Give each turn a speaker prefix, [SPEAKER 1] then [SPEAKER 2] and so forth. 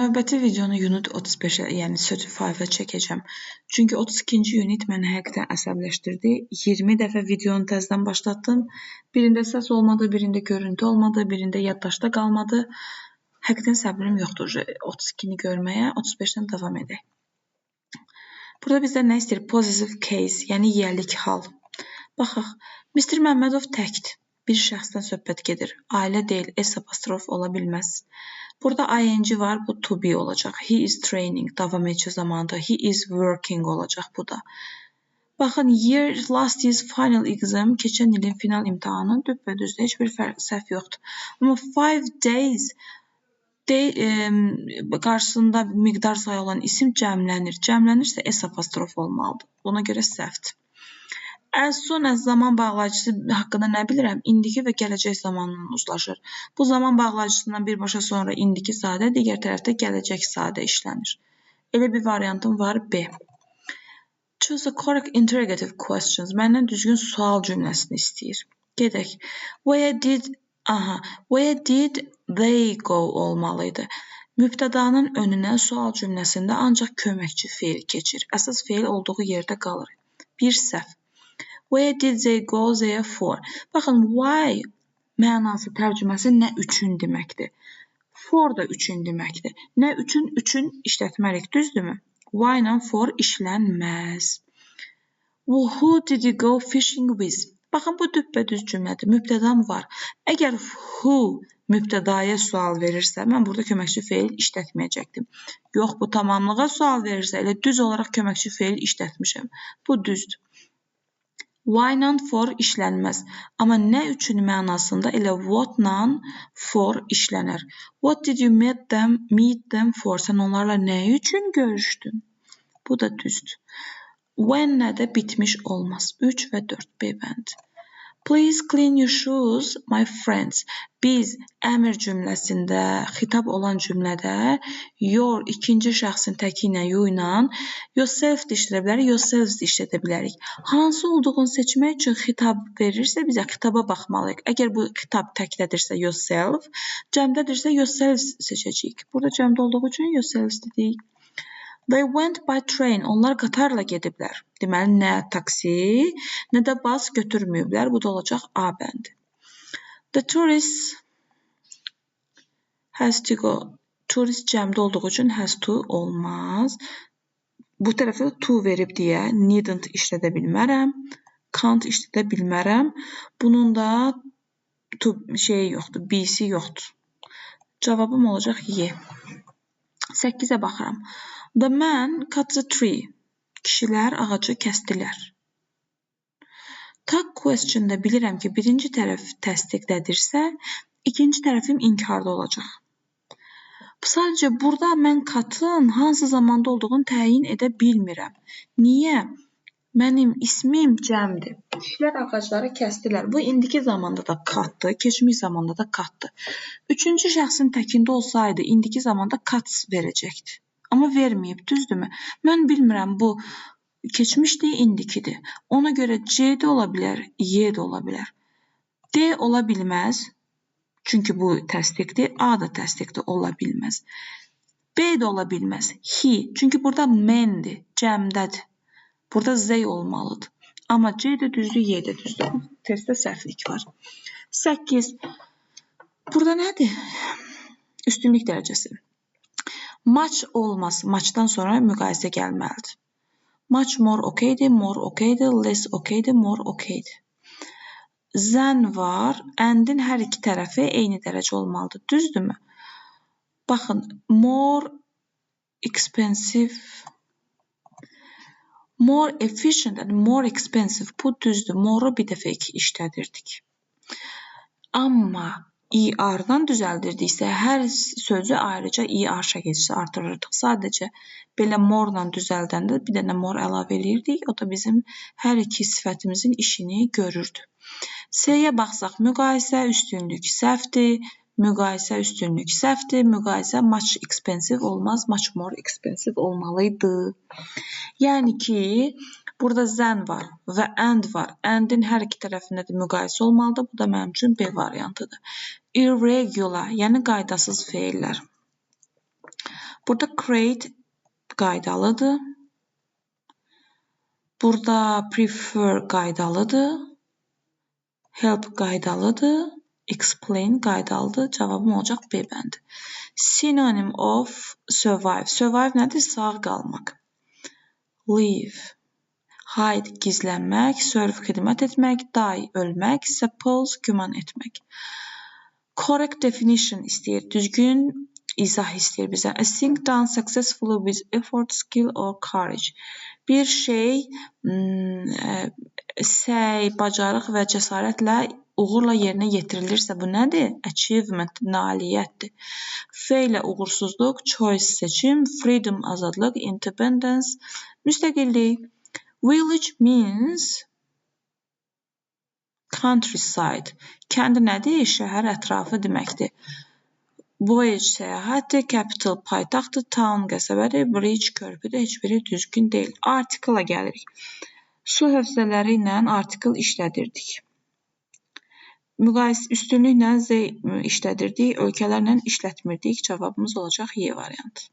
[SPEAKER 1] Növbəti videonu unit 35-ə, yəni 35-ə çəkəcəm. Çünki 32-ci unit məni həqiqətən əsəbləşdirdi. 20 dəfə videonu təzədən başlatdım. Birində səs olmadı, birində görüntü olmadı, birində yaddaşda qalmadı. Həqiqətən səbrim yoxdur 32-ni görməyə. 35-dən davam edək. Burada bizdən nə istəyir? Possessive case, yəni yiyəlik hal. Baxaq. Mr. Məmmədov təkdir. Bir şəxsdən söhbət gedir. Ailə deyil, S apostrof ola bilməz. Burada ing var, bu to be olacaq. He is training, davam edici zamanında. He is working olacaq bu da. Baxın, last year's final exam, keçən ilin final imtahanı düpbədüzdür, heç bir səhv yoxdur. Amma 5 days qarşısında miqdar sayı olan isim cəmlənir. Cəmlənirsə S apostrof olmalıdır. Buna görə səhvdir. As soon as zaman bağlayıcısı haqqında nə bilirəm? İndiki və gələcək zamanla uzlaşır. Bu zaman bağlayıcısından birbaşa sonra indiki sadə, digər tərəfdə gələcək sadə işlənir. Elə bir variantım var B. Choose a correct interrogative questions. Məndən düzgün sual cümləsini istəyir. Gedək. Where did they go olmalıydı. Mübtədanın önünə sual cümləsində ancaq köməkçi feil keçir. Əsas feil olduğu yerdə qalır. Bir səhv. Where did they go therefore? Baxın, why mənası, tərcüməsi nə üçün deməkdir. For da üçün deməkdir. Nə üçün işlətməliyik, düzdürmü? Why ilə for işlənməz. Who did you go fishing with? Baxın, bu düpbədüz cümlədir. Mübtədam var. Əgər who mübtədaya sual verirsə, mən burada köməkçi feil işlətməyəcəkdim. Yox, bu tamamlığa sual verirsə, elə düz olaraq köməkçi feil işlətmişəm. Bu düzdür. Why ilə for işlənməz. Amma nə üçün mənasında elə what ilə for işlənər. What did you meet them for? Sən onlarla nə üçün görüşdün? Bu da düzdür. When nədə bitmiş olmaz. 3 və 4 B bəndi. Please clean your shoes, my friends. Biz əmr cümləsində, xitab olan cümlədə your ikinci şəxsin təki ilə, you ilə yourself də işlədə bilərik, yourselves də işlədə bilərik. Hansı olduğunu seçmək üçün xitab verirsə, bizə xitaba baxmalıyıq. Əgər bu xitab təklədirsə yourself, cəmdədirsə yourselves seçəcəyik. Burada cəmdə olduğu üçün yourselves dedik. They went by train. Onlar qatarla gediblər. Deməli, nə taksi, nə də bas götürməyiblər. Bu da olacaq A bəndi. The tourist has to go. Tourist cəmdə olduğu üçün has to olmaz. Bu tərəfə to verib deyə needn't işlədə bilmərəm. Can't işlədə bilmərəm. Bunun da yoxdur, B'si yoxdur. Cavabım olacaq Y. 8-ə baxıram. The man cut the tree. Kişilər ağacı kəsdilər. Tag question-da bilirəm ki, birinci tərəf təsdiqlədirsə, ikinci tərəfim inkarda olacaq. Sadəcə burada mən cut'ın hansı zamanda olduğunu təyin edə bilmirəm. Niyə? Mənim ismim cəmdir. Kişilər ağacları kəsdilər. Bu indiki zamanda da cut'dır, keçmiş zamanda da cut'dır. Üçüncü şəxsin təkində olsaydı, indiki zamanda cut verəcəkdir. Amma verməyib, düzdürmü? Mən bilmirəm, bu keçmişdir, indikidir. Ona görə C də ola bilər, Y də ola bilər. D ola bilməz, çünki bu təsdiqdir, A da təsdiqdir, ola bilməz. B də ola bilməz, he, çünki burada mendir, cəmdədir. Burada Z olmalıdır. Amma C də düzdür, Y də düzdür. Testdə səhvlik var. 8. Burada nədir? Üstünlük dərəcəsi. Much olmaz. Muchdan sonra müqayisə gəlməlidir. Much more okeydir, more okeydir, less okeydir, more okeydir. Than var. And-in hər iki tərəfi eyni dərəcə olmalıdır. Düzdürmü? Baxın, more expensive, more efficient and more expensive. Bu düzdür. More'u bir dəfə işlədirdik. Amma ER-dan düzəldirdiksə, hər sözü ayrıca ER şəkilçisi artırırdıq. Sadəcə belə more-la düzəldəndə bir dənə more əlavə edirdik. O da bizim hər iki sifətimizin işini görürdü. C-yə baxsaq, müqayisə, üstünlük səhvdir. Müqayisə, üstünlük səhvdir. Müqayisə much expensive olmaz, much more expensive olmalıydı. Yəni ki, burada than var və and var. And-in hər iki tərəfində də müqayisə olmalıdır. Bu da mənim üçün B variantıdır. Irregular, yəni qaydasız feillər. Burada create qaydalıdır. Burada prefer qaydalıdır. Help qaydalıdır. Explain qaydalıdır. Cavabım olacaq B bəndi. Synonym of survive. Survive nədir? Sağ qalmaq. Live. Hide gizlənmək. Serve xidmət etmək. Die ölmək. Suppose güman etmək. Correct definition istəyir. Düzgün izah istəyir bizə. A thing done successfully with effort, skill or courage. Bir şey səy, bacarıq və cəsarətlə uğurla yerinə yetirilirsə bu nədir? Achievement, nailiyyətdir. Failure uğursuzluq, choice seçim, freedom azadlıq, independence müstəqillik. Village means countryside. Kənd nədir? Şəhər ətrafı deməkdir. Voyage səyahətdir, capital paytaxtdır, town qəsəbədir, bridge körpüdür, heç biri düzgün deyil. Article-a gəlirik. Su hövzələri ilə article işlədirdik. Üstünlüklə Z işlədirdik, ölkələrlə işlətmirdik. Cavabımız olacaq Y variantı.